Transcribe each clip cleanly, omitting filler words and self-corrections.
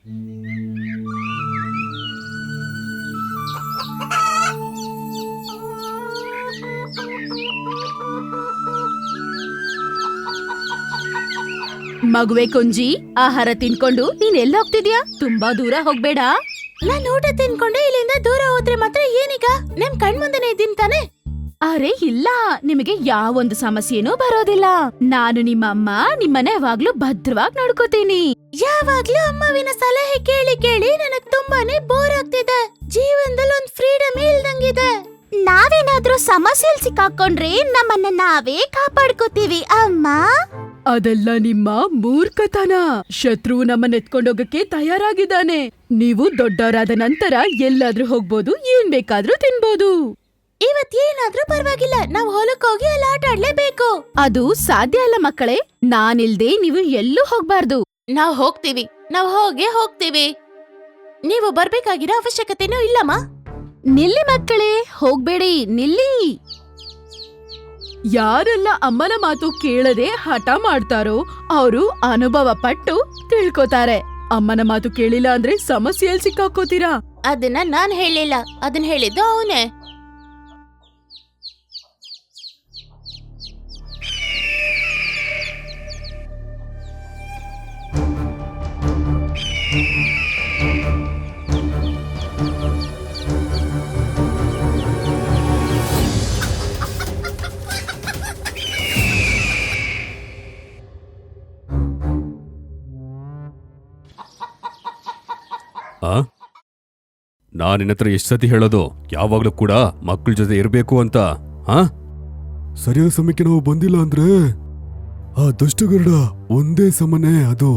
ಮಗುವೆ ಕುಂಜಿ, ಆಹಾರ ತಿನ್ಕೊಂಡು ನೀನ್ ಎಲ್ಲಿ ಹೋಗ್ತಿದ್ಯಾ? ತುಂಬಾ ದೂರ ಹೋಗ್ಬೇಡ. ನಾನ್ ಊಟ ತಿನ್ಕೊಂಡು ಇಲ್ಲಿಂದ ದೂರ ಹೋದ್ರೆ ಮಾತ್ರ ಏನೀಗ? ನಿಮ್ ಕಣ್ಮುಂದೆನೇ ಇದ್ದೀನಿ ತಾನೆ? ಅರೆ ಇಲ್ಲ, ನಿಮಗೆ ಯಾವೊಂದು ಸಮಸ್ಯೆನೂ ಬರೋದಿಲ್ಲ. ನಾನು ನಿಮ್ಮಮ್ಮ, ನಿಮ್ಮನೆ ಯಾವಾಗ್ಲೂ ಭದ್ರವಾಗಿ ನೋಡ್ಕೋತೀನಿ. ಯಾವಾಗ್ಲೂ ಅಮ್ಮವಿನ ಸಲಹೆ ಕೇಳಿ ಕೇಳಿ ನನಗ್ ತುಂಬಾನೇ ಬೋರ್ ಆಗ್ತಿದೆ. ಜೀವನದಲ್ಲಿ ಒಂದ್ ಫ್ರೀಡಮ್ ಇಲ್ದಂಗಿದೆ. ನಾವೇನಾದ್ರೂ ಸಮಸ್ಯೆಲ್ ಸಿಕ್ಕಾಕೊಂಡ್ರೆ ನಮ್ಮನ್ನ ನಾವೇ ಕಾಪಾಡ್ಕೋತೀವಿ ಅಮ್ಮ. ಅದೆಲ್ಲ ನಿಮ್ಮ ಮೂರ್ಖತನ. ಶತ್ರು ನಮ್ಮನ್ನ ಎತ್ಕೊಂಡೋಗಕ್ಕೆ ತಯಾರಾಗಿದ್ದಾನೆ. ನೀವು ದೊಡ್ಡವರಾದ ನಂತರ ಎಲ್ಲಾದ್ರೂ ಹೋಗ್ಬೋದು, ಏನ್ ಬೇಕಾದ್ರೂ ತಿನ್ಬೋದು. ಇವತ್ತೇನಾದ್ರೂ ಪರವಾಗಿಲ್ಲ, ನಾವ್ ಹೊಲಕ್ಕೋಗಿ ಅಲ್ಲಿ ಆಟ ಆಡ್ಲೇಬೇಕು. ಅದು ಸಾಧ್ಯ ಅಲ್ಲ ಮಕ್ಕಳೇ. ನಾನಿಲ್ದೆ ನೀವು ಎಲ್ಲೂ ಹೋಗ್ಬಾರ್ದು. ನಾವ್ ಹೋಗ್ತೀವಿ, ನಾವ್ ಹೋಗ್ತೀವಿ. ನೀವು ಬರ್ಬೇಕಾಗಿರೋ ಅವಶ್ಯಕತೆನೂ ಇಲ್ಲಮ್ಮ. ನಿಲ್ಲಿ ಮಕ್ಕಳೇ, ಹೋಗ್ಬೇಡಿ, ನಿಲ್ಲಿ. ಯಾರೆಲ್ಲ ಅಮ್ಮನ ಮಾತು ಕೇಳದೆ ಹಠ ಮಾಡ್ತಾರೋ ಅವರು ಅನುಭವ ಪಟ್ಟು ತಿಳ್ಕೊತಾರೆ. ಅಮ್ಮನ ಮಾತು ಕೇಳಿಲ್ಲ ಅಂದ್ರೆ ಸಮಸ್ಯೆಯಲ್ಲಿ ಸಿಕ್ಕಾಕೋತೀರಾ. ಅದನ್ನ ನಾನ್ ಹೇಳಿಲ್ಲ, ಅದನ್ನ ಹೇಳಿದ್ದು ಅವನೇ. ನಾನ್ ನಿನ್ನತ್ರ ಎಷ್ಟ್ ಸತಿ ಹೇಳೋದು, ಯಾವಾಗ್ಲೂ ಕೂಡ ಮಕ್ಕಳ ಜೊತೆ ಇರ್ಬೇಕು ಅಂತ. ಸರಿಯಾದ ಸಮಯಕ್ಕೆ ನಾವು ಬಂದಿಲ್ಲ ಅಂದ್ರೆ ಆ ದುಷ್ಟಗರುಡ ಒಂದೇ ಸಮನೆ ಅದು.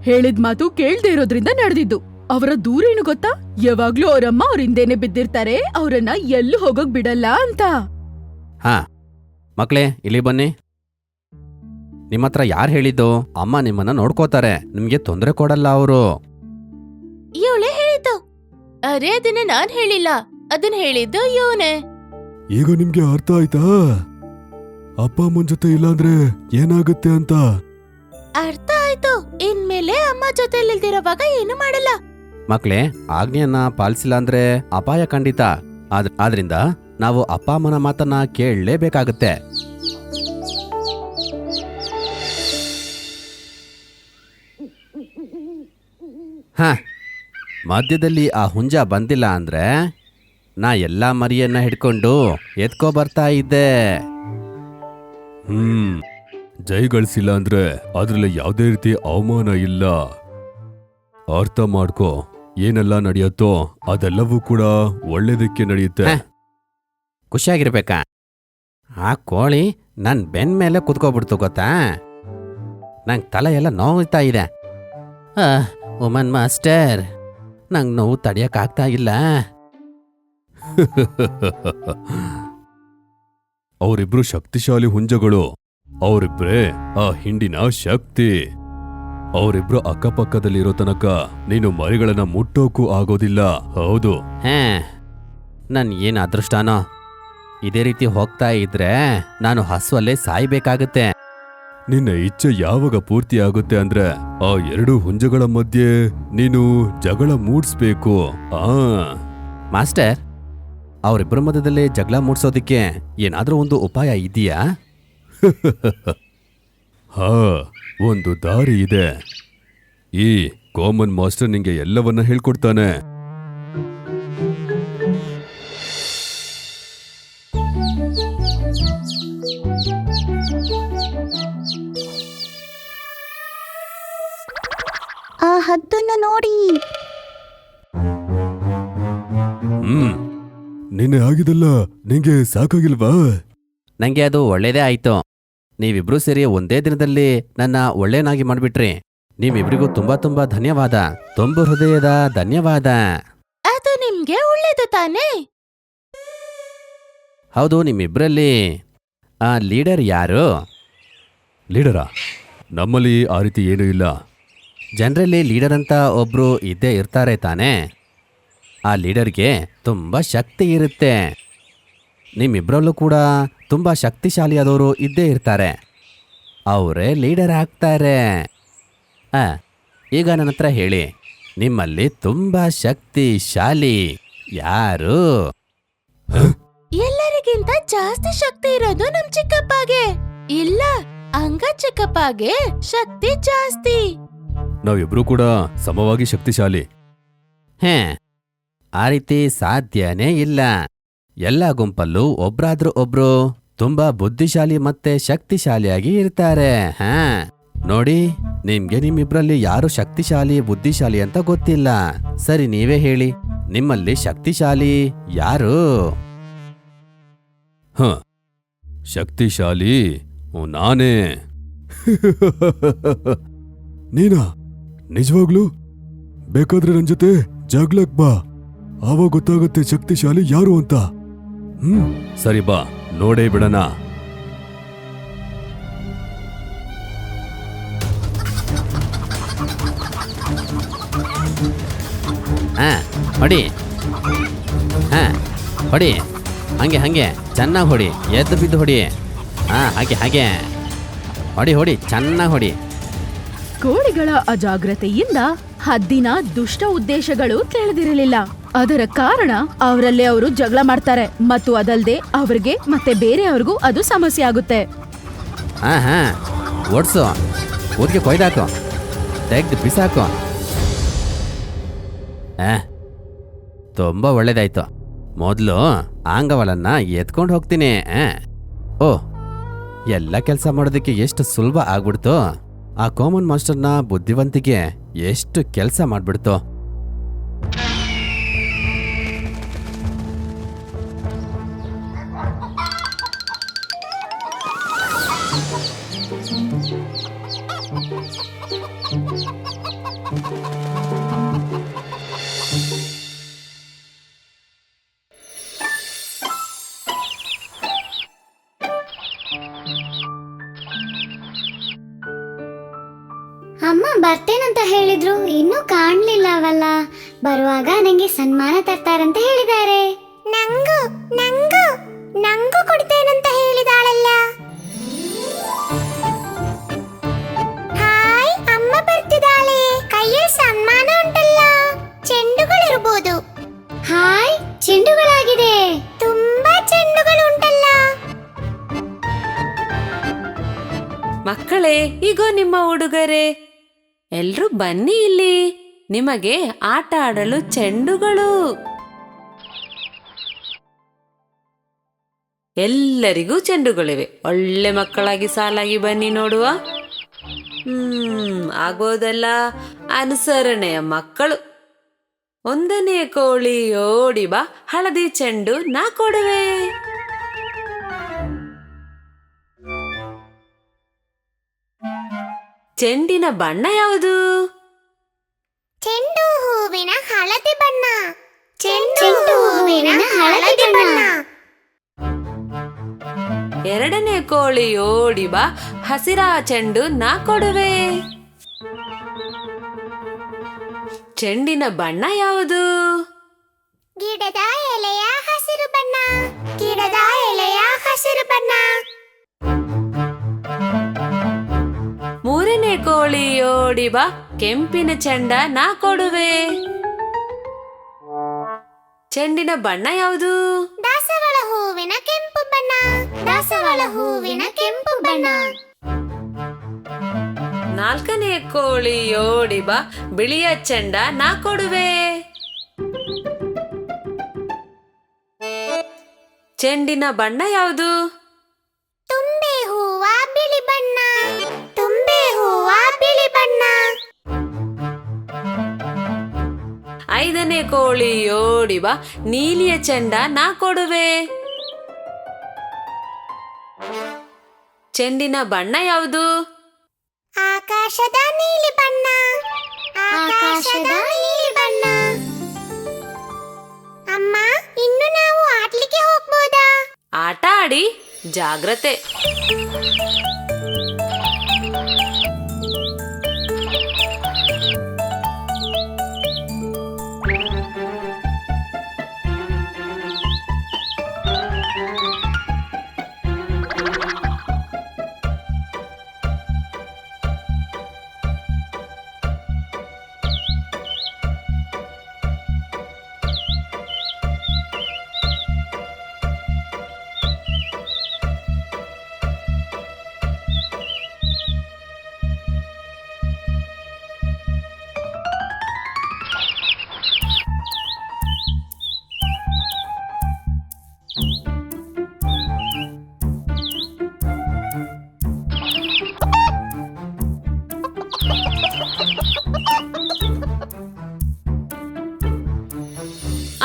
ಹೇಳಿದ ಮಾತು ಕೇಳ್ದೆ ಇರೋದ್ರಿಂದ ನಡೆದಿದ್ದು. ಅವರ ದೂರ ಏನು ಗೊತ್ತಾ? ಯಾವಾಗ್ಲೂ ಅವರಮ್ಮ ಅವ್ರ ಹಿಂದೆನೆ ಬಿದ್ದಿರ್ತಾರೆ, ಅವರನ್ನ ಎಲ್ಲೂ ಹೋಗೋಕ್ ಬಿಡಲ್ಲ ಅಂತ. ಮಕ್ಳೇ, ಇಲ್ಲಿ ಬನ್ನಿ. ನಿಮ್ಮತ್ರ ಯಾರು ಹೇಳಿದ್ದು? ಅಮ್ಮ ನಿಮ್ಮನ್ನ ನೋಡ್ಕೋತಾರೆ, ನಿಮ್ಗೆ ತೊಂದರೆ ಕೊಡಲ್ಲ ಅವರು. ಇವಳೇ ಹೇಳಿದ್ದು. ಅರೆ, ಅದನ್ನ ನಾನ್ ಹೇಳಿಲ್ಲ, ಅದನ್ನ ಹೇಳಿದ್ದು ಇವನೇ. ಈಗ ನಿಮ್ಗೆ ಅರ್ಥ ಆಯ್ತಾ ಅಪ್ಪ ಅಮ್ಮನ್ ಜೊತೆ ಇಲ್ಲಾಂದ್ರೆ ಏನಾಗುತ್ತೆ ಅಂತ? ಅರ್ಥ ಆಯ್ತು. ಇನ್ಮೇಲೆ ಅಮ್ಮ ಜೊತೆಲಿಲ್ದಿರೋವಾಗ ಏನು ಮಾಡಲ್ಲ. ಮಕ್ಳೇ, ಆಜ್ಞೆಯನ್ನ ಪಾಲಿಸಿಲ್ಲ ಅಂದ್ರೆ ಅಪಾಯ ಖಂಡಿತ. ಆದ್ರಿಂದ ನಾವು ಅಪ್ಪ ಅಮ್ಮನ ಮಾತನ್ನ ಕೇಳಲೇಬೇಕಾಗತ್ತೆ. ಮಧ್ಯದಲ್ಲಿ ಆ ಹುಂಜ ಬಂದಿಲ್ಲ ಅಂದ್ರೆ ನಾ ಎಲ್ಲಾ ಮರಿಯನ್ನ ಹಿಡ್ಕೊಂಡು ಎತ್ಕೋ ಬರ್ತಾ ಇದ್ದೆ. ಜೈ ಗಳಿಸಿಲ್ಲ ಅಂದ್ರೆ ಅದ್ರಲ್ಲಿ ಯಾವುದೇ ರೀತಿ ಅವಮಾನ ಇಲ್ಲ. ಅರ್ಥ ಮಾಡ್ಕೋ, ಏನೆಲ್ಲ ನಡೆಯುತ್ತೋ ಅದೆಲ್ಲವೂ ಕೂಡ ಒಳ್ಳೇದಕ್ಕೆ ನಡೆಯುತ್ತೆ. ಖುಷಿಯಾಗಿರ್ಬೇಕಾ? ಆ ಕೋಳಿ ನನ್ ಬೆನ್ ಮೇಲೆ ಕುತ್ಕೋಬಿಡ್ತು ಗೊತ್ತಾ? ನಂಗೆ ತಲೆ ಎಲ್ಲ ನೋವ್ತಾ ಇದೆ. ಉಮನ್ ಮಾಸ್ಟರ್, ನಂಗೆ ನೋವು ತಡಿಯಕ್ಕಾಗ್ತಾ ಇಲ್ಲ. ಅವರಿಬ್ರು ಶಕ್ತಿಶಾಲಿ ಹುಂಜಗಳು. ಅವರಿಬ್ರೇ ಆ ಹಿಂಡಿನ ಶಕ್ತಿ. ಅವರಿಬ್ರು ಅಕ್ಕಪಕ್ಕದಲ್ಲಿರೋ ತನಕ ನೀನು ಮರಿಗಳನ್ನ ಮುಟ್ಟೋಕು ಆಗೋದಿಲ್ಲ. ಹೌದು. ನನ್ ಏನ್ ಅದೃಷ್ಟನೋ. ಇದೇ ರೀತಿ ಹೋಗ್ತಾ ಇದ್ರೆ ನಾನು ಹಸುವಲ್ಲೇ ಸಾಯ್ಬೇಕಾಗತ್ತೆ. ನಿನ್ನ ಇಚ್ಛೆ ಯಾವಾಗ ಪೂರ್ತಿ ಆಗುತ್ತೆ ಅಂದ್ರೆ ಆ ಎರಡು ಹುಂಜಗಳ ಮಧ್ಯೆ ನೀನು ಜಗಳ ಮೂಡ್ಸ್ಬೇಕು. ಮಾಸ್ಟರ್, ಅವರಿಬ್ಬರ ಮಧ್ಯದಲ್ಲಿ ಜಗಳ ಮೂಡ್ಸೋದಿಕ್ಕೆ ಏನಾದ್ರೂ ಒಂದು ಉಪಾಯ ಇದೆಯಾ? ಒಂದು ದಾರಿ ಇದೆ. ಈ ಕಾಮನ್ ಮಾಸ್ಟರ್ ನಿಂಗೆ ಎಲ್ಲವನ್ನ ಹೇಳ್ಕೊಡ್ತಾನೆ. ಆ ಹದ್ದನ್ನ ನೋಡಿ. ನಿನ್ನೆ ಆಗಿದಲ್ಲ ನಿಂಗೆ ಸಾಕಾಗಿಲ್ವಾ? ನಂಗೆ ಅದು ಒಳ್ಳೇದೇ ಆಯ್ತು. ನೀವಿಬ್ರೂ ಸೇರಿ ಒಂದೇ ದಿನದಲ್ಲಿ ನನ್ನ ಒಳ್ಳೆಯನಾಗಿ ಮಾಡ್ಬಿಟ್ರಿ. ನೀವಿಬ್ರಿಗೂ ತುಂಬಾ ತುಂಬಾ ಧನ್ಯವಾದ. ತುಂಬು ಹೃದಯದ ಧನ್ಯವಾದ. ಅದು ನಿಮ್ಗೆ ಒಳ್ಳೇದು ತಾನೇ? ಹೌದು, ನಿಮ್ಮಿಬ್ರಲ್ಲಿ ಆ ಲೀಡರ್ ಯಾರು? ಲೀಡರಾ? ನಮ್ಮಲ್ಲಿ ಆ ರೀತಿ ಏನೂ ಇಲ್ಲ. ಜನರಲ್ಲಿ ಲೀಡರ್ ಅಂತ ಒಬ್ರು ಇದ್ದೇ ಇರ್ತಾರೆ ತಾನೇ? ಆ ಲೀಡರ್ಗೆ ತುಂಬಾ ಶಕ್ತಿ ಇರುತ್ತೆ. ನಿಮ್ಮಿಬ್ರಲ್ಲೂ ಕೂಡ ತುಂಬಾ ಶಕ್ತಿಶಾಲಿಯಾದವರು ಇದ್ದೇ ಇರ್ತಾರೆ. ಅವರೇ ಲೀಡರ್ ಆಗ್ತಾರೆ. ಈಗ ನನ್ನ ಹತ್ರ ಹೇಳಿ, ನಿಮ್ಮಲ್ಲಿ ತುಂಬಾ ಶಕ್ತಿಶಾಲಿ ಯಾರು? ಎಲ್ಲರಿಗಿಂತ ಜಾಸ್ತಿ ಶಕ್ತಿ ಇರೋದು ನಮ್ ಚಿಕ್ಕಪ್ಪಗೆ. ಇಲ್ಲ, ಅಂಗ ಚಿಕ್ಕಪ್ಪಗೆ ಶಕ್ತಿ ಜಾಸ್ತಿ. ನಾವಿಬ್ರು ಕೂಡ ಸಮವಾಗಿ ಶಕ್ತಿಶಾಲಿ. ಹೇ, ಆ ರೀತಿ ಸಾಧ್ಯನೇ ಇಲ್ಲ. ಎಲ್ಲ ಗುಂಪಲ್ಲೂ ಒಬ್ರಾದ್ರೂ ಒಬ್ರು ತುಂಬಾ ಬುದ್ಧಿಶಾಲಿ ಮತ್ತೆ ಶಕ್ತಿಶಾಲಿಯಾಗಿ ಇರ್ತಾರೆ. ಹಾ ನೋಡಿ, ನಿಮ್ಗೆ ನಿಮ್ಮಿಬ್ರಲ್ಲಿ ಯಾರು ಶಕ್ತಿಶಾಲಿ ಬುದ್ಧಿಶಾಲಿ ಅಂತ ಗೊತ್ತಿಲ್ಲ. ಸರಿ, ನೀವೇ ಹೇಳಿ, ನಿಮ್ಮಲ್ಲಿ ಶಕ್ತಿಶಾಲಿ ಯಾರು? ಹ, ಶಕ್ತಿಶಾಲಿ ನಾನೇ. ನೀನಾ? ನಿಜವಾಗ್ಲು? ಬೇಕಾದ್ರೆ ನನ್ ಜೊತೆ ಜಗ್ಲಕ್ ಬಾ, ಆವಾಗ ಗೊತ್ತಾಗುತ್ತೆ ಶಕ್ತಿಶಾಲಿ ಯಾರು ಅಂತ. ಸರಿ ಬಾ, ನೋಡೇ ಬಿಡಣ. ಹಾ ಹೊಡಿ, ಹಾ ಹೊಡಿ, ಹಂಗೆ ಹಂಗೆ ಚೆನ್ನಾಗಿ ಹೊಡಿ, ಎದ್ದು ಬಿದ್ದು ಹೊಡಿ. ಹಾ ಹಾಗೆ ಹಾಗೆ ಹೊಡಿ ಹೊಡಿ, ಚೆನ್ನಾಗಿ ಹೊಡಿ. ಕೋಳಿಗಳ ಅಜಾಗ್ರತೆಯಿಂದ ಹದ್ದಿನ ದುಷ್ಟ ಉದ್ದೇಶಗಳು ತಿಳಿದಿರಲಿಲ್ಲ. ಅದರ ಕಾರಣ ಅವರಲ್ಲೇ ಅವರು ಜಗಳ ಮಾಡ್ತಾರೆ, ಮತ್ತು ಅದಲ್ಲದೆ ಅವ್ರಿಗೆ ಮತ್ತೆ ಬೇರೆಯವ್ರಿಗೂ ಅದು ಸಮಸ್ಯೆ ಆಗುತ್ತೆ. ಹಾ ಹಾ ಓಡಿಸು, ಊರಿಗೆ ಕೊಯ್ದಾಕು, ತೆಗ್ದು ಬಿಸಾಕು. ತುಂಬ ಒಳ್ಳೇದಾಯ್ತು. ಮೊದಲು ಆಂಗವಳನ್ನ ಎತ್ಕೊಂಡು ಹೋಗ್ತೀನಿ. ಓ, ಎಲ್ಲ ಕೆಲಸ ಮಾಡೋದಕ್ಕೆ ಎಷ್ಟು ಸುಲಭ ಆಗ್ಬಿಡ್ತು. ಆ ಕಾಮನ್ ಮಾಸ್ಟರ್ನ ಬುದ್ಧಿವಂತಿಕೆ ಎಷ್ಟು ಕೆಲಸ ಮಾಡ್ಬಿಡ್ತು. ಅಮ್ಮ ಬರ್ತೇನಂತ ಹೇಳಿದ್ರು, ಇನ್ನೂ ಕಾಣ್ಲಿಲ್ಲವಲ್ಲ. ಬರುವಾಗ ನಂಗೆ ಸನ್ಮಾನ ತರ್ತಾರಂತ ಹೇಳಿದ್ದಾರೆ. ನಂಗೂ ನಂಗೂ ನಂಗೂ ಕೊಡ್ತೇನಂತ ಹೇಳಿದಾಳಲ್ಲ. ಹಾಯ್, ಅಮ್ಮ ಬರ್ತಿದ್ದಾಳೆ. ಕೈಯಲ್ಲಿ ಸನ್ಮಾನ ಉಂಟಲ್ಲ, ಚೆಂಡುಗಳಿರ್ಬೋದು. ಹಾಯ್, ಚೆಂಡುಗಳಾಗಿದೆ. ತುಂಬಾ ಚೆಂಡುಗಳು ಉಂಟಲ್ಲ. ಮಕ್ಕಳೇ, ಈಗೋ ನಿಮ್ಮ ಉಡುಗೊರೆ. ಎಲ್ರೂ ಬನ್ನಿ ಇಲ್ಲಿ, ನಿಮಗೆ ಆಟ ಆಡಲು ಚೆಂಡುಗಳು. ಎಲ್ಲರಿಗೂ ಚೆಂಡುಗಳಿವೆ. ಒಳ್ಳೆ ಮಕ್ಕಳಾಗಿ ಸಾಲಾಗಿ ಬನ್ನಿ ನೋಡುವ. ಆಗೋದಲ್ಲ, ಅನುಸರಣೆಯ ಮಕ್ಕಳು. 1ನೇ ಕೋಳಿ ಓಡಿ ಬಾ, ಹಳದಿ ಚೆಂಡು ನಾ ಕೊಡುವೆ. ಚೆಂಡಿನ ಬಣ್ಣ ಯಾವುದು? ಚೆಂಡು ಹೂವಿನ ಹಳದಿ ಬಣ್ಣ. ಚೆಂಡು ಹೂವಿನ ಹಳದಿ ಬಣ್ಣ. 2ನೇ ಕೋಳಿ ಓಡಿ ಬಾ, ಹಸಿರ ಚೆಂಡು ನಾ ಕೊಡುವೆ. ಚೆಂಡಿನ ಬಣ್ಣ ಯಾವುದು? ಗಿಡದ ಎಲೆಯ ಹಸಿರು ಬಣ್ಣ. ಗಿಡದ ಎಲೆಯ ಹಸಿರು ಬಣ್ಣ. 3ನೇ ಕೋಳಿ ಓಡಿ ಬಾ, ಕೆಂಪಿನ ಚೆಂಡ ನಾ ಕೊಡುವೆ. ಚೆಂಡಿನ ಬಣ್ಣ ಯಾವುದು? ದಾಸವಾಳ ಹೂವಿನ ಕೆಂಪು ಬಣ್ಣ. ದಾಸವಾಳ ಹೂವಿನ ಕೆಂಪು ಬಣ್ಣ. 4ನೇ ಕೋಳಿ ಓಡಿ ಬಾ, ಬಿಳಿಯ ಚೆಂಡ ನಾ ಕೊಡುವೆ. ಚೆಂಡಿನ ಬಣ್ಣ ಯಾವುದು? ತುಂಬೆ ಹೂವ ಬಿಳಿ ಬಣ್ಣ. ತುಂಬೆ ಹೂವ ಬಿಳಿ ಬಣ್ಣ. 5ನೇ ಕೋಳಿ ಓಡಿ ಬಾ, ನೀಲಿಯ ಚೆಂಡ ನಾ ಕೊಡುವೆ. ಚೆಂಡಿನ ಬಣ್ಣ ಯಾವುದು? ಆಕಾಶದ ನೀಲಿ ಬಣ್ಣ. ಆಕಾಶದ ನೀಲಿ ಬಣ್ಣ. ಅಮ್ಮ, ಇನ್ನು ನಾವು ಆಡ್ಲಿಕ್ಕೆ ಹೋಗ್ಬೋದಾ? ಆಟ ಆಡಿ, ಜಾಗ್ರತೆ.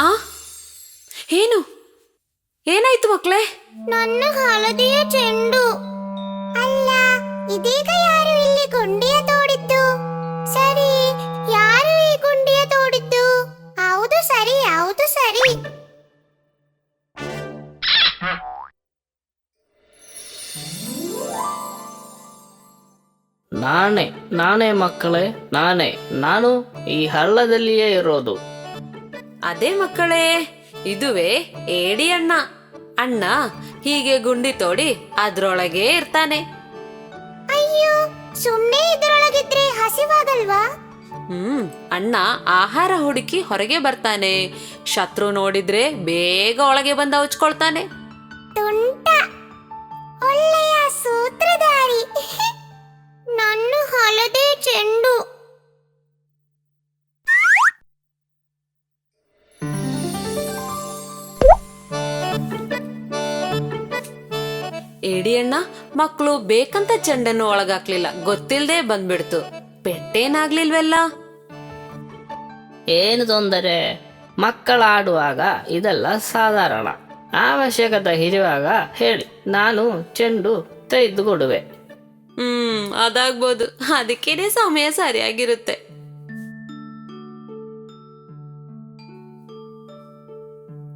ಆ ಏನು ಏನಾಯ್ತು ಮಕ್ಳೇ? ನನ್ನ ಹಳದಿಯ ಚೆಂಡು. ಅಲ್ಲ, ಇದೀಗ ಯಾರು ಇಲ್ಲಿ ಗುಂಡಿಯ ತೋಡಿದ್ದು? ಸರಿ, ಯಾರು ಈ ಗುಂಡಿಯ ತೋಡಿದ್ದು? ಹೌದು ಸರಿ, ಹೌದು ಸರಿ. ನಾನೇ ಮಕ್ಕಳೇ, ನಾನು ಈ ಹಳ್ಳದಲ್ಲಿಯೇ ಇರೋದು. ಅದೇ ಮಕ್ಕಳೇ, ಇದುವೇ ಏಡಿ ಅಣ್ಣ. ಅಣ್ಣ ಹೀಗೆ ಗುಂಡಿ ತೋಡಿ ಅದ್ರೊಳಗೆ ಇರ್ತಾನೆ. ಅಯ್ಯೋ, ಸುಮ್ನೆ ಇದರೊಳಗಿದ್ರೆ ಹಸಿವಾಗಲ್ವಾ? ಅಣ್ಣ ಆಹಾರ ಹುಡುಕಿ ಹೊರಗೆ ಬರ್ತಾನೆ. ಶತ್ರು ನೋಡಿದ್ರೆ ಬೇಗ ಒಳಗೆ ಬಂದ ಹಚ್ಕೊಳ್ತಾನೆ. ತುಂಟ, ಒಳ್ಳೆಯ ಸೂತ್ರಧಾರಿ. ನನ್ನ ಹಳದಿ ಚೆಂಡು. ಏಡಿ ಅಣ್ಣ ಮಕ್ಕಳು ಬೇಕಂತ ಚೆಂಡನ್ನು ಒಳಗಾಕ್ಲಿಲ್ಲ, ಗೊತ್ತಿಲ್ದೆ ಬಂದ್ಬಿಡ್ತು. ಪೆಟ್ಟೇನಾಗ್ಲಿಲ್ವೆಲ್ಲ. ಏನು ತೊಂದರೆ? ಮಕ್ಕಳಾಡುವಾಗ ಇದೆಲ್ಲ ಸಾಧಾರಣ. ಅವಶ್ಯಕತೆ ಇರುವಾಗ ಹೇಳಿ, ನಾನು ಚೆಂಡು ತೆಗೆದುಕೊಡುವೆ. ಅದಾಗ್ಬೋದು. ಅದಕ್ಕೇನೆ ಸಮಯ ಸರಿಯಾಗಿರುತ್ತೆ.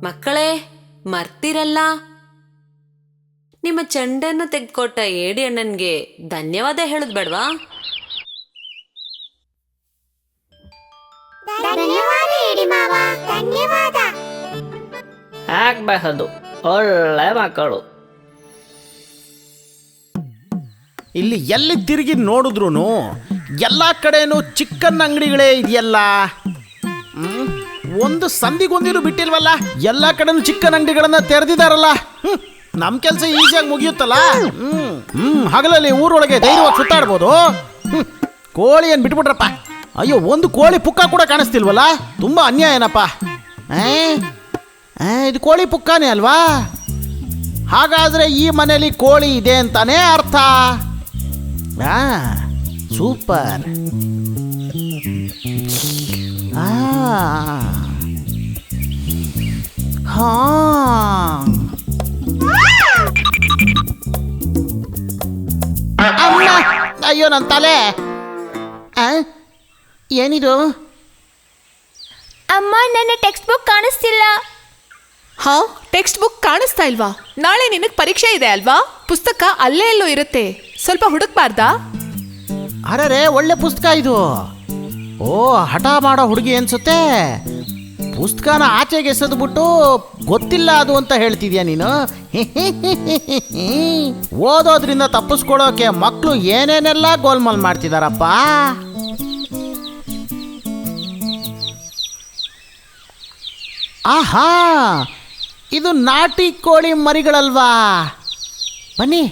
ಮಕ್ಕಳೇ, ಮರ್ತಿರಲ್ಲ, ನಿಮ್ಮ ಚೆಂಡನ್ನು ತೆಗೆದುಕೊಟ್ಟ ಏಡಿ ಅಣ್ಣನ್ಗೆ ಧನ್ಯವಾದ ಹೇಳುದ್ ಬೇಡ್ವಾ? ಧನ್ಯವಾದ ಏಡಿ ಮಾವ, ಧನ್ಯವಾದ. ಆಗಬಹುದು, ಒಳ್ಳೆ ಮಕ್ಕಳು. ಇಲ್ಲಿ ಎಲ್ಲಿ ತಿರುಗಿ ನೋಡಿದ್ರು ಎಲ್ಲ ಕಡೆನೂ ಚಿಕನ್ ಅಂಗಡಿಗಳೇ ಇದೆಯಲ್ಲ. ಒಂದು ಸಂದಿಗೊಂದಿರು ಬಿಟ್ಟಿಲ್ವಲ್ಲ. ಎಲ್ಲ ಕಡೆನೂ ಚಿಕನ್ ಅಂಗಡಿಗಳನ್ನ ತೆರೆದಿದ್ದಾರಲ್ಲ. ನಮ್ಮ ಕೆಲಸ ಈಸಿಯಾಗಿ ಮುಗಿಯುತ್ತಲ್ಲ. ಹಗಲಲ್ಲಿ ಊರೊಳಗೆ ಧೈರ್ಯವಾಗಿ ಸುತ್ತಾಡ್ಬೋದು. ಕೋಳಿ ಏನು ಬಿಟ್ಬಿಟ್ರಪ್ಪ. ಅಯ್ಯೋ, ಒಂದು ಕೋಳಿ ಪುಕ್ಕ ಕೂಡ ಕಾಣಿಸ್ತಿಲ್ವಲ್ಲ. ತುಂಬ ಅನ್ಯಾಯ ಏನಪ್ಪ. ಇದು ಕೋಳಿ ಪುಕ್ಕನೇ ಅಲ್ವಾ? ಹಾಗಾದರೆ ಈ ಮನೆಯಲ್ಲಿ ಕೋಳಿ ಇದೆ ಅಂತಾನೇ ಅರ್ಥ. ಸೂಪರ್. ಅಯ್ಯೋ, ನನ್ನ ತಲೆ. ಏನಿದು? ಅಮ್ಮ, ನನ್ನ ಟೆಕ್ಸ್ಟ್ ಬುಕ್ ಕಾಣಿಸ್ತಿಲ್ಲ. ಹಾ, ಟೆಕ್ಸ್ಟ್ ಬುಕ್ ಕಾಣಿಸ್ತಾ ಇಲ್ವಾ? ನಾಳೆ ನಿನಗೆ ಪರೀಕ್ಷೆ ಇದೆ ಅಲ್ವಾ? ಪುಸ್ತಕ ಅಲ್ಲೇ ಎಲ್ಲೋ ಇರುತ್ತೆ, ಸ್ವಲ್ಪ ಹುಡುಕ್ಬಾರ್ದಾ? ಅರೆ, ಒಳ್ಳೆ ಪುಸ್ತಕ ಇದು. ಓ, ಹಠ ಮಾಡೋ ಹುಡುಗಿ ಅನ್ಸುತ್ತೆ. ಪುಸ್ತಕನ ಆಚೆಗೆ ಎಸೆದ್ಬಿಟ್ಟು ಗೊತ್ತಿಲ್ಲ ಅದು ಅಂತ ಹೇಳ್ತಿದ್ಯಾ ನೀನು? ಓದೋದ್ರಿಂದ ತಪ್ಪಿಸ್ಕೊಳ್ಳೋಕೆ ಮಕ್ಕಳು ಏನೇನೆಲ್ಲ ಗೋಲ್ಮಾಲ್ ಮಾಡ್ತಿದಾರಪ್ಪ. ಆಹಾ, ಇದು ನಾಟಿ ಕೋಳಿ ಮರಿಗಳಲ್ವಾ? ಬನ್ನಿ,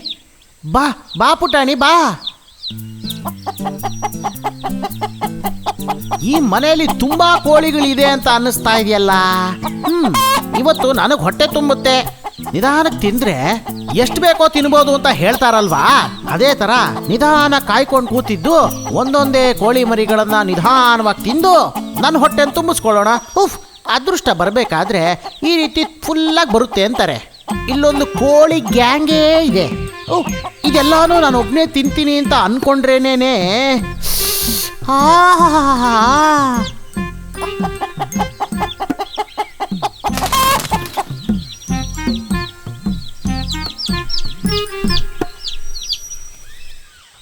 ಬಾ ಪುಟಾಣಿ, ಬಾ. ಈ ಮನೆಯಲ್ಲಿ ತುಂಬಾ ಕೋಳಿಗಳಿದೆ ಅಂತ ಅನ್ನಿಸ್ತಾ ಇದೆಯಲ್ಲ. ಇವತ್ತು ನನಗೆ ಹೊಟ್ಟೆ ತುಂಬುತ್ತೆ. ನಿಧಾನಕ್ಕೆ ತಿಂದ್ರೆ ಎಷ್ಟು ಬೇಕೋ ತಿನ್ಬೋದು ಅಂತ ಹೇಳ್ತಾರಲ್ವಾ? ಅದೇ ತರ ನಿಧಾನ ಕಾಯ್ಕೊಂಡು ಕೂತಿದ್ದು ಒಂದೊಂದೇ ಕೋಳಿ ಮರಿಗಳನ್ನ ನಿಧಾನವಾಗಿ ತಿಂದು ನನ್ನ ಹೊಟ್ಟೆನ ತುಂಬಿಸ್ಕೊಳ್ಳೋಣ. ಅದೃಷ್ಟ ಬರಬೇಕಾದ್ರೆ ಈ ರೀತಿ ಫುಲ್ಲಾಗಿ ಬರುತ್ತೆ ಅಂತಾರೆ. ಇಲ್ಲೊಂದು ಕೋಳಿ ಗ್ಯಾಂಗೇ ಇದೆ. ಇದೆಲ್ಲಾನು ನಾನು ಒಬ್ಬನೇ ತಿಂತೀನಿ ಅಂತ ಅನ್ಕೊಂಡ್ರೇನೇನೆ.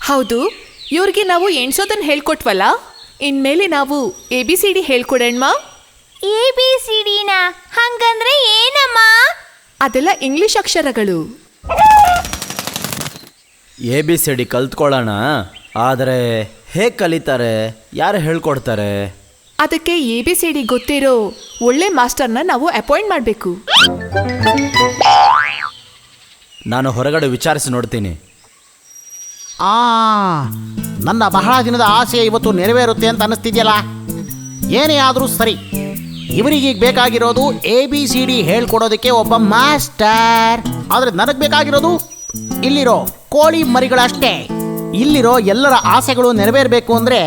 ಹೌದು, ಇವ್ರಿಗೆ ನಾವು ಎಣ್ಸೋದನ್ನ ಹೇಳ್ಕೊಟ್ವಲ್ಲ, ಇನ್ಮೇಲೆ ನಾವು ABCD ಹೇಳ್ಕೊಡೋಣ. ABCDನ ಹಂಗಂದ್ರೆ ಏನಮ್ಮ? ಅದೆಲ್ಲ ಇಂಗ್ಲಿಷ್ ಅಕ್ಷರಗಳು. ABCD ಕಲ್ತ್ಕೊಳ್ಳೋಣ, ಆದರೆ ಹೇಗೆ ಕಲಿತಾರೆ? ಯಾರು ಹೇಳ್ಕೊಡ್ತಾರೆ? ಅದಕ್ಕೆ ABCD ಗೊತ್ತಿರೋ ಒಳ್ಳೆ ಮಾಸ್ಟರ್ನ ನಾವು ಅಪಾಯಿಂಟ್ ಮಾಡಬೇಕು. ನಾನು ಹೊರಗಡೆ ವಿಚಾರಿಸಿ ನೋಡ್ತೀನಿ. ನನ್ನ ಬಹಳ ದಿನದ ಆಸೆ ಇವತ್ತು ನೆರವೇರುತ್ತೆ ಅಂತ ಅನ್ನಿಸ್ತಿದೆಯಲ್ಲ. ಏನೇ ಆದರೂ ಸರಿ, ಇವರಿಗೆ ಬೇಕಾಗಿರೋದು ABCD ಹೇಳ್ಕೊಡೋದಕ್ಕೆ ಒಬ್ಬ ಮಾಸ್ಟರ್. ಆದರೆ ನನಗೆ ಬೇಕಾಗಿರೋದು ಇಲ್ಲಿರೋ ಕೋಳಿ ಮರಿಗಳಷ್ಟೇ. ಇಲ್ಲಿರೋ ಎಲ್ಲರ ಆಸೆಗಳು ನೆರವೇರಬೇಕು ಅಂದರೆ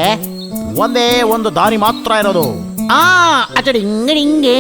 ಒಂದೇ ಒಂದು ದಾರಿ ಮಾತ್ರ ಇರೋದು. ಅಚಡಿಂಗಡಿಂಗೆ.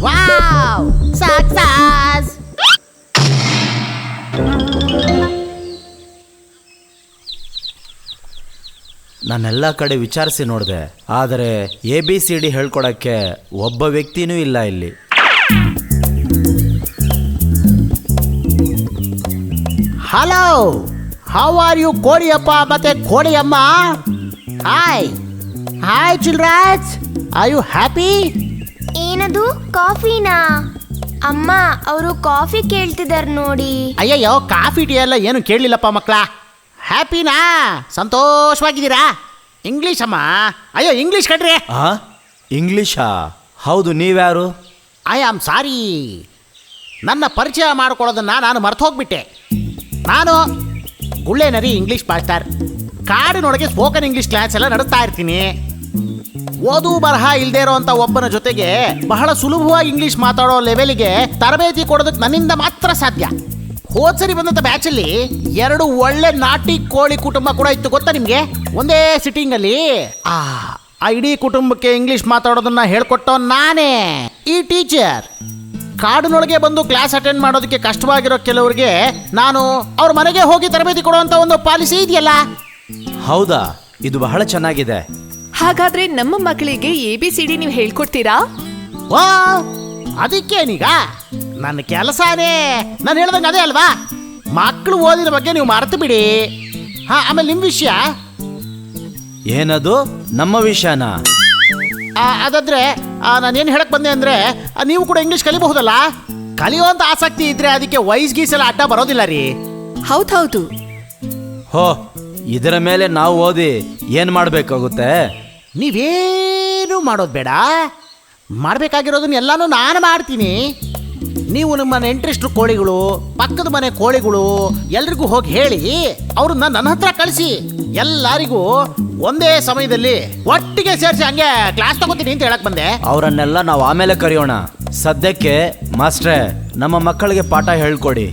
Wow, success! ನಾನೆಲ್ಲ ಕಡೆ ವಿಚಾರಿಸಿ ನೋಡಿದೆ, ಆದರೆ ABCD ಹೇಳ್ಕೊಡಕ್ಕೆ ಒಬ್ಬ ವ್ಯಕ್ತಿನೂ ಇಲ್ಲ ಇಲ್ಲಿ. Hello, how are you Kodiyappa ಮತ್ತೆ Kodiyamma? Hi hi childrens, are you happy? ಏನದು ಕಾಫಿನಾ? ಅಮ್ಮ ಅವರು ಕಾಫಿ ಕೇಳ್ತಿದಾರ ನೋಡಿ. ಅಯ್ಯಯ್ಯೋ, ಕಾಫಿ ಟೀ ಎಲ್ಲ ಏನು ಕೇಳಲಿಲ್ಲಪ್ಪ ಮಕ್ಕಳ. ಹ್ಯಾಪಿನಾ? ಸಂತೋಷವಾಗಿದ್ದೀರಾ? ಇಂಗ್ಲೀಷ್ ಅಮ್ಮ. ಅಯ್ಯೋ ಇಂಗ್ಲೀಷ್ ಕಣ್ರಿ. ಇಂಗ್ಲೀಷಾ? ಹೌದು, ನೀವ್ಯಾರು? ಐ ಆಮ್ ಸಾರಿ, ನನ್ನ ಪರಿಚಯ ಮಾಡಿಕೊಳ್ಳೋದನ್ನು ನಾನು ಮರ್ತು ಹೋಗ್ಬಿಟ್ಟೆ. ನಾನು ಗುಳ್ಳೆನರಿ ಇಂಗ್ಲೀಷ್ ಮಾಸ್ಟರ್. ಕಾಡಿನೊಳಗೆ ಸ್ಪೋಕನ್ ಇಂಗ್ಲೀಷ್ ಕ್ಲಾಸ್ ಎಲ್ಲ ನಡೆಸ್ತಾ ಇರ್ತೀನಿ. ಓದು ಬರಹ ಇಲ್ಲದೆ ಇರೋಂಥ ಒಬ್ಬನ ಜೊತೆಗೆ ಬಹಳ ಸುಲಭವಾಗಿ ಇಂಗ್ಲೀಷ್ ಮಾತಾಡೋ ಲೆವೆಲ್ಗೆ ತರಬೇತಿ ಕೊಡೋದಕ್ಕೆ ನನ್ನಿಂದ ಮಾತ್ರ ಸಾಧ್ಯ. ಹೋದ್ಸರಿ ಬಂದಂಥ ಬ್ಯಾಚಲ್ಲಿ 2 ಒಳ್ಳೆ ನಾಟಿ ಕೋಳಿ ಕುಟುಂಬ ಕೂಡ ಇತ್ತು, ಗೊತ್ತಾ ನಿಮಗೆ? ಒಂದೇ ಸಿಟ್ಟಿಂಗಲ್ಲಿ ಆ ಇಡೀ ಕುಟುಂಬಕ್ಕೆ ಇಂಗ್ಲೀಷ್ ಮಾತಾಡೋದನ್ನ ಹೇಳ್ಕೊಟ್ಟೋ ನಾನೇ, ಈ ಟೀಚರ್. ಕಾಡಿನೊಳಗೆ ಬಂದು ಕ್ಲಾಸ್ ಅಟೆಂಡ್ ಮಾಡೋದಕ್ಕೆ ಕಷ್ಟವಾಗಿರೋ ಕೆಲವರಿಗೆ ನಾನು ಅವ್ರ ಮನೆಗೆ ಹೋಗಿ ತರಬೇತಿ ಕೊಡುವಂಥ ಒಂದು ಪಾಲಿಸಿ ಇದೆಯಲ್ಲ. ಹೌದಾ? ಇದು ಬಹಳ ಚೆನ್ನಾಗಿದೆ. ಹಾಗಾದ್ರೆ ನಮ್ಮ ಮಕ್ಕಳಿಗೆ ABCD ನೀವು ಹೇಳ್ಕೊಡ್ತೀರಾ? ವಾ, ಅದಕ್ಕೇನೀಗ ನನ್ನ ಕೆಲಸನೇ ನಾನು ಹೇಳ್ದಂಗೆ ಅದೇ ಅಲ್ವಾ. ಮಕ್ಕಳು ಓದಿನ ಬಗ್ಗೆ ನೀವು ಮರೆತು ಬಿಡಿ. ಆಮೇಲೆ ನಿಮ್ಮ ವಿಷಯ ಏನದು? ನಮ್ಮ ವಿಷಯನಾ? ಅದಾದ್ರೆ ನಾನೇನು ಹೇಳಕ್ ಬಂದೆ ಅಂದ್ರೆ, ನೀವು ಕೂಡ ಇಂಗ್ಲೀಷ್ ಕಲಿಬಹುದಲ್ಲ. ಕಲಿಯುವಂತ ಆಸಕ್ತಿ ಇದ್ರೆ ಅದಕ್ಕೆ ವಯಸ್ ಗೀಸೆಲ್ಲ ಅಡ್ಡ ಬರೋದಿಲ್ಲ ರೀ. ಹೌದೌದು. ಹೋ, ಇದರ ಮೇಲೆ ನಾವು ಓದಿ ಏನು ಮಾಡಬೇಕಾಗುತ್ತೆ? ನೀವೇನು ಮಾಡೋದು ಬೇಡ, ಮಾಡಬೇಕಾಗಿರೋದನ್ನ ಎಲ್ಲಾನು ನಾನು ಮಾಡ್ತೀನಿ. ನೀವು ನಿಮ್ಮ ನೆಂಟರಿಷ್ಟ್ರು ಕೋಳಿಗಳು, ಪಕ್ಕದ ಮನೆ ಕೋಳಿಗಳು ಎಲ್ರಿಗೂ ಹೋಗಿ ಹೇಳಿ ಅವ್ರನ್ನ ನನ್ನ ಹತ್ರ ಕಳಿಸಿ. ಎಲ್ಲರಿಗೂ ಒಂದೇ ಸಮಯದಲ್ಲಿ ಒಟ್ಟಿಗೆ ಸೇರಿಸಿ ಹಂಗೆ ಕ್ಲಾಸ್ ತಗೋತೀನಿ ಅಂತ ಹೇಳಕ್ ಬಂದೆ. ಅವರನ್ನೆಲ್ಲ ನಾವು ಆಮೇಲೆ ಕರೆಯೋಣ. ಸದ್ಯಕ್ಕೆ ಮಾಸ್ಟ್ರೇ, ನಮ್ಮ ಮಕ್ಕಳಿಗೆ ಪಾಠ ಹೇಳ್ಕೊಡಿ.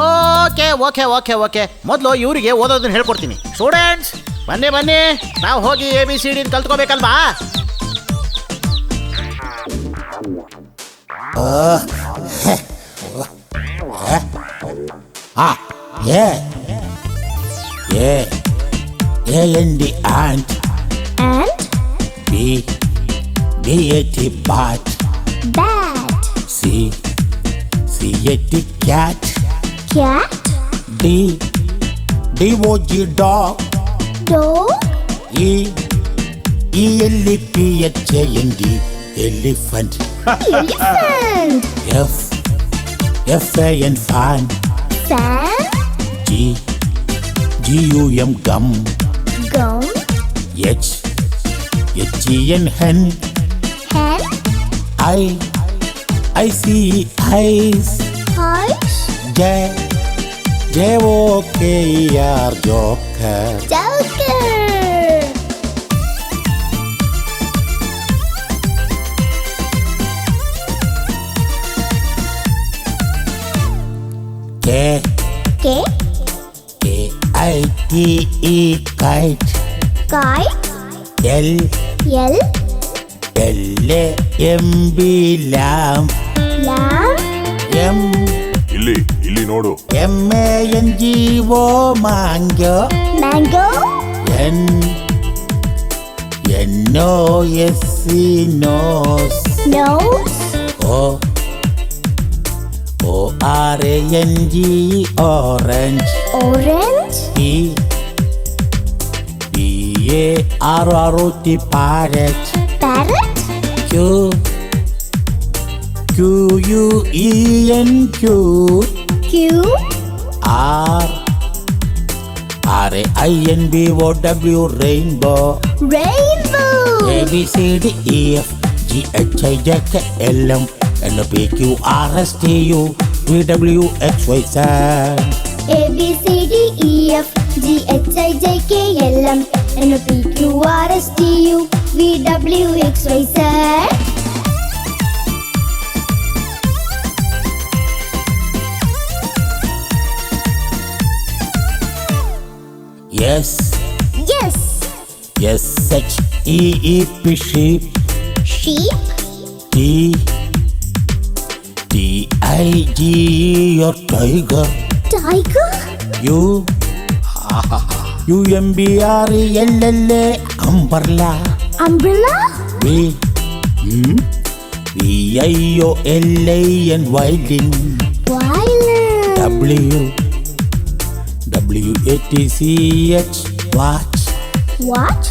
ಓಕೆ ಓಕೆ ಓಕೆ ಓಕೆ ಮೊದಲು ಇವರಿಗೆ ಓದೋದನ್ನ ಹೇಳ್ಕೊಡ್ತೀನಿ. ಸ್ಟೂಡೆಂಟ್ಸ್ ಬನ್ನಿ ಬನ್ನಿ, ನಾವು ಹೋಗಿ ABCD ಕಲ್ತ್ಕೋಬೇಕಲ್ವಾ? A-N-D ant. And B-A-T bat. bat. C-A-T cat. Cat. D-O-G dog. Dog. E-L-E-P-H-A-N-D elephant. Elephant. F-A-N fan. Fan. G-U-M gum. Gum. H-E-N hen. Hen. I-C-E eyes. Eyes. J-O-K-E-R joker. Joker. K. K-I-T-E kite. Kite. L. L-A-M-B lamb. Lamb. ಇಲ್ಲಿ ನೋಡು. M-A-N-G-O mango. Mango. N-O-S-E nose. Nose. O-R-A-N-G orange. Orange. P-A-R-R-O-T parrot. Parrot. Q-U-E-N-Q. Q. R-A-I-N-B-O-W rainbow. Rainbow. A-B-C-D-E-F GHIJKLM NPQRSTU VWXYZ. ABCDEF GHIJKLM NPQRSTU VWXYZ. Yes. Yes. SHEEP sheep. Sheep. TIGE your tiger. Tiger. UMBRELLA umbrella. Umbrella. VIOLAN violin. Violin. WATCH watch. What?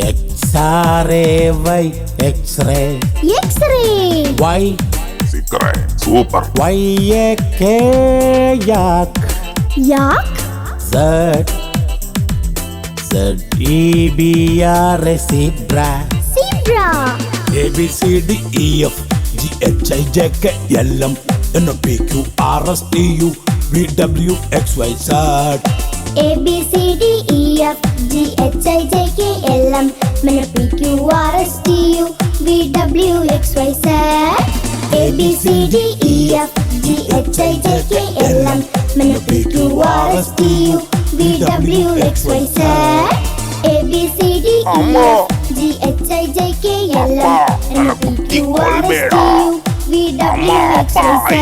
XRAY X-ray. X-ray. Y ಸಿಕ್ಕರೆ super. YAK yak. Yak. ZEBR zebra. Zebra. ABCDEF GHIJKLM NPQRSTU VWXYZ. ABCDEF GHIJKLM NPQRSTU VWXYZ. ABCDEF GHIJKLM NPQRSTU VWXYZ. ABCDEF GHIJKLM NPQRSTU VWXYZ.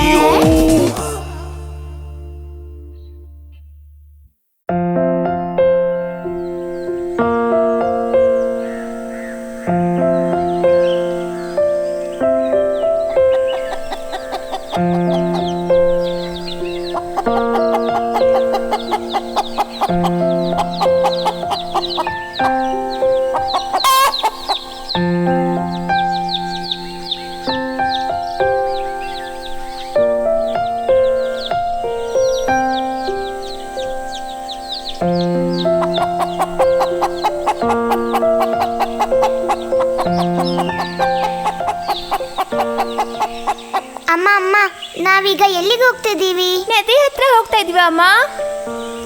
ಅಮ್ಮ ಅಮ್ಮ ನಾವೀಗ ಎಲ್ಲಿಗೆ ಹೋಗ್ತಿದ್ದೀವಿ? ನದಿ ಹತ್ರ ಹೋಗ್ತಾ ಇದೀವ ಅಮ್ಮ.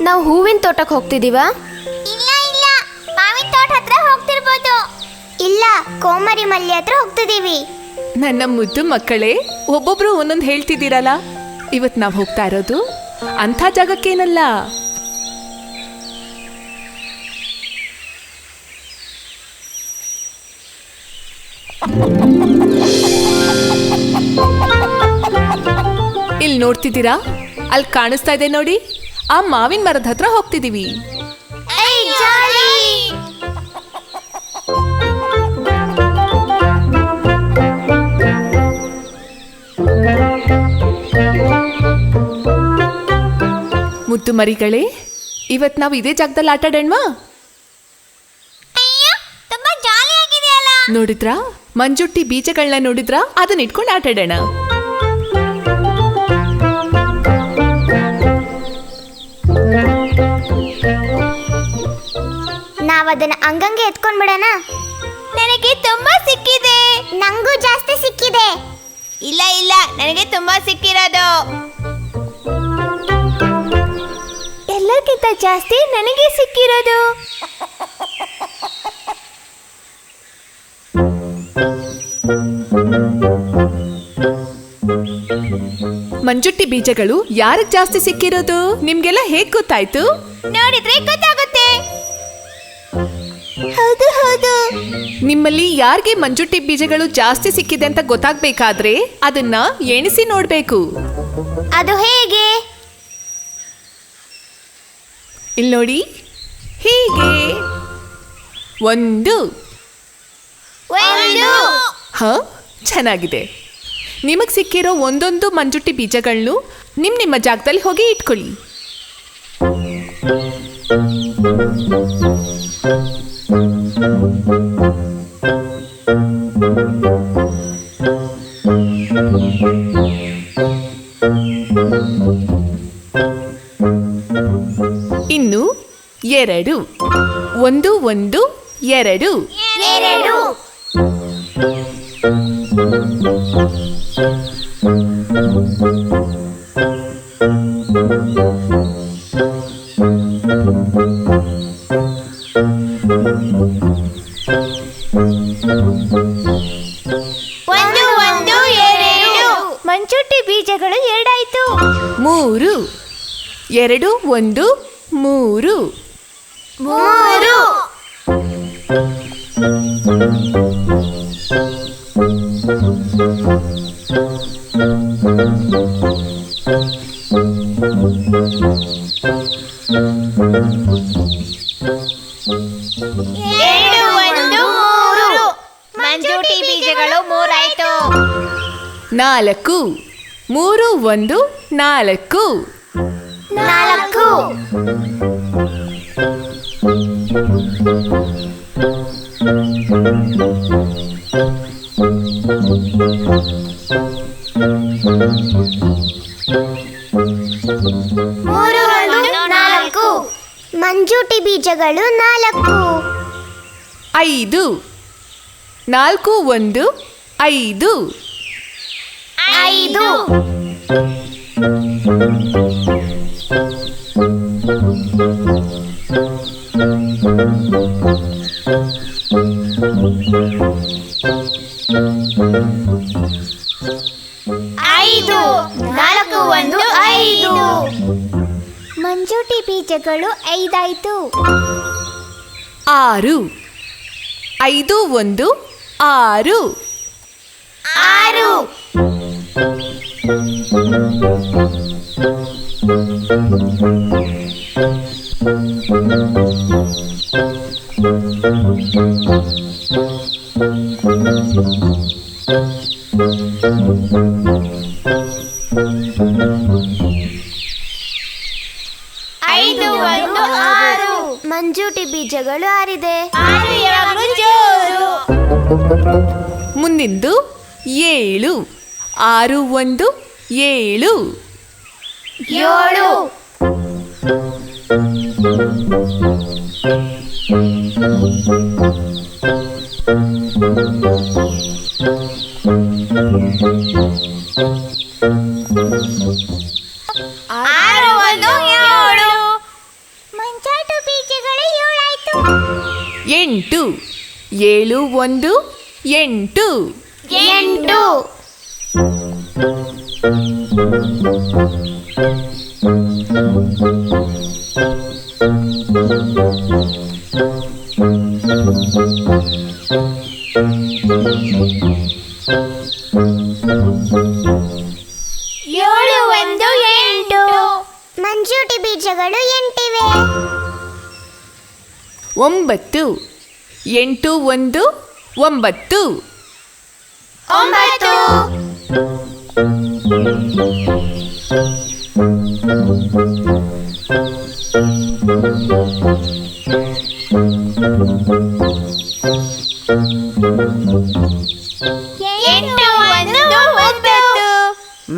ನಾವು ಹೂವಿನ ತೋಟಕ್ಕೆ ಹೋಗ್ತಿದೀವ? ಇಲ್ಲ ಇಲ್ಲ, ಮಾವಿನ ತೋಟ ಹತ್ರ ಹೋಗ್ತಿರ್ಬೋದು. ಇಲ್ಲ, ಕೋಮರಿ ಮಲ್ಲಿ ಹತ್ರ ಹೋಗ್ತಿದೀವಿ. ನನ್ನ ಮುದ್ದು ಮಕ್ಕಳೇ, ಒಬ್ಬೊಬ್ರು ಒಂದೊಂದು ಹೇಳ್ತಿದ್ದೀರಲ್ಲ. ಇವತ್ತು ನಾವು ಹೋಗ್ತಾ ಇರೋದು ಅಂಥ ಜಾಗಕ್ಕೇನಲ್ಲ. ಇಲ್ಲಿ ನೋಡ್ತಿದ್ದೀರಾ? ಅಲ್ಲಿ ಕಾಣಿಸ್ತಾ ಇದೆ ನೋಡಿ, ಆ ಮಾವಿನ ಮರದ ಹತ್ರ ಹೋಗ್ತಿದೀವಿ. ಮುದ್ದು ಮರಿಗಳೇ, ಇವತ್ ನಾವು ಇದೇ ಜಾಗದಲ್ಲಿ ಆಟ ಆಡೋಣವಾ? ನೋಡಿದ್ರಾ ಮಂಜುಟ್ಟಿ ಬೀಜಗಳನ್ನ ನೋಡಿದ್ರಾ? ಅದನ್ನ ಇಟ್ಕೊಂಡು ಆಟ ಆಡೋಣ. ನಾವದನ್ನ ಅಂಗಂಗೆ ಎತ್ಕೊಂಡ್ ಬಿಡೋಣ. ನನಗೆ ತುಂಬಾ ಸಿಕ್ಕಿದೆ. ನಂಗೂ ಜಾಸ್ತಿ ಸಿಕ್ಕಿದೆ. ಇಲ್ಲ ಇಲ್ಲ, ನನಗೆ ತುಂಬಾ ಸಿಕ್ಕಿರೋದು. ಎಲ್ಲರಿಗಿಂತ ಜಾಸ್ತಿ ನನಗೆ ಸಿಕ್ಕಿರೋದು. ಮಂಜುಟ್ಟಿ ಬೀಜಗಳು ಯಾರಿಗೆ ಜಾಸ್ತಿ ಸಿಕ್ಕಿರೋದು ನಿಮ್ಗೆಲ್ಲ ಹೇಗ್ ಗೊತ್ತಾಯ್ತು? ನೋಡಿದ್ರೆ ಗೊತ್ತಾಗುತ್ತೆ. ಹೌದು ಹೌದು. ನಿಮ್ಮಲ್ಲಿ ಯಾರಿಗೆ ಮಂಜುಟ್ಟಿ ಬೀಜಗಳು ಜಾಸ್ತಿ ಸಿಕ್ಕಿದೆ ಅಂತ ಗೊತ್ತಾಗ್ಬೇಕಾದ್ರೆ ಅದನ್ನ ಎಣಿಸಿ ನೋಡ್ಬೇಕು. ಅದು ಹೇಗೆ? ಇಲ್ಲಿ ನೋಡಿ, ಹೀಗೆ 1. ಹ, ಚೆನ್ನಾಗಿದೆ. ನಿಮಗೆ ಸಿಕ್ಕಿರೋ ಒಂದೊಂದು ಮಂಜುಟ್ಟಿ ಬೀಜಗಳನ್ನು ನಿಮ್ಮ ಜಾಗದಲ್ಲಿ ಹೋಗಿ ಇಟ್ಕೊಳ್ಳಿ. ಇನ್ನು 2. 1 1 2. ಎರಡು ಒಂದು ಒಂದು ಎರಡು ಮಂಚೂಟಿ ಬೀಜಗಳು ಎರಡಾಯ್ತು ಮೂರು. ಎರಡು ಒಂದು ಮೂರು. ಮೂರು ಎರಡು ಒಂದು ಮೂರು ಮಂಜೂಟಿ ಬೀಜಗಳು ಮೂರಾಯ್ತು ನಾಲ್ಕು. ಮೂರು ಒಂದು ನಾಲ್ಕು. ನಾಲ್ಕು ಮೂರು ಒಂದು ನಾಲ್ಕು ಮಂಜೂಟಿ ಬೀಜಗಳು ನಾಲ್ಕು. ಐದು. ನಾಲ್ಕು ಒಂದು ಐದು. ಐದು ಐದು. ನಾಲ್ಕು ಒಂದು ಐದು ಮಂಜೂಟಿ ಬೀಜಗಳು ಐದಾಯ್ತು. ಆರು. ಐದು ಒಂದು ಆರು. ಆರು ಐದು ಒಂದು ಆರು ಮಂಜೂಟಿ ಬೀಜಗಳು ಆರಿದೆ. ಆರು ಯಾವಾಗಲೂ ಜೋರು. ಮುಂದಿಂದು ಏಳು. ಆರು ಒಂದು ಏಳು. ಏಳು ಆರು ಒಂದು ಏಳು ಮಂಜಾಟು ಬೀಜಗಳು ಏಳಾಯ್ತು. ಎಂಟು. ಏಳು ಒಂದು ಎಂಟು. ಎಂಟು ಏಳು ಒಂದು ಎಂಟು ಮಂಜೂಟಿ ಬೀಜಗಳು ಎಂಟಿವೆ. ಒಂಬತ್ತು. ಎಂಟು ಒಂದು ಒಂಬತ್ತು. ಒಂಬತ್ತು ಎಂಟು ಒಂದು ಒಂಬತ್ತು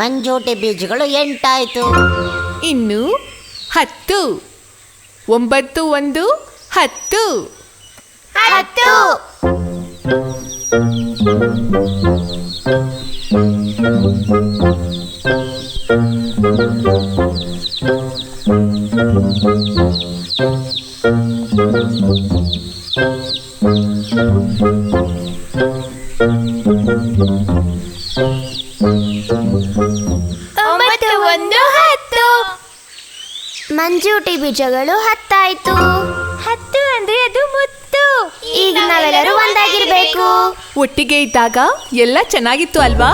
ಮಂಜೂಟಿ ಬೀಜಗಳು ಎಂಟಾಯ್ತು. ಇನ್ನು ಹತ್ತು. ಒಂಬತ್ತು ಒಂದು ಹತ್ತು. ಹತ್ತು ಒಂಬತ್ತು ಒಂದು ಹತ್ತು ಮಂಜೂಟಿ ಬೀಜಗಳು ಹತ್ತಾಯ್ತು. ಹತ್ತು ಅಂದ್ರೆ ಅದು ಮುತ್ತು. ಈಗ ನಾವೆಲ್ಲರೂ ಒಂದಾಗಿರ್ಬೇಕು. ಒಟ್ಟಿಗೆ ಇದ್ದಾಗ ಎಲ್ಲ ಚೆನ್ನಾಗಿತ್ತು ಅಲ್ವಾ?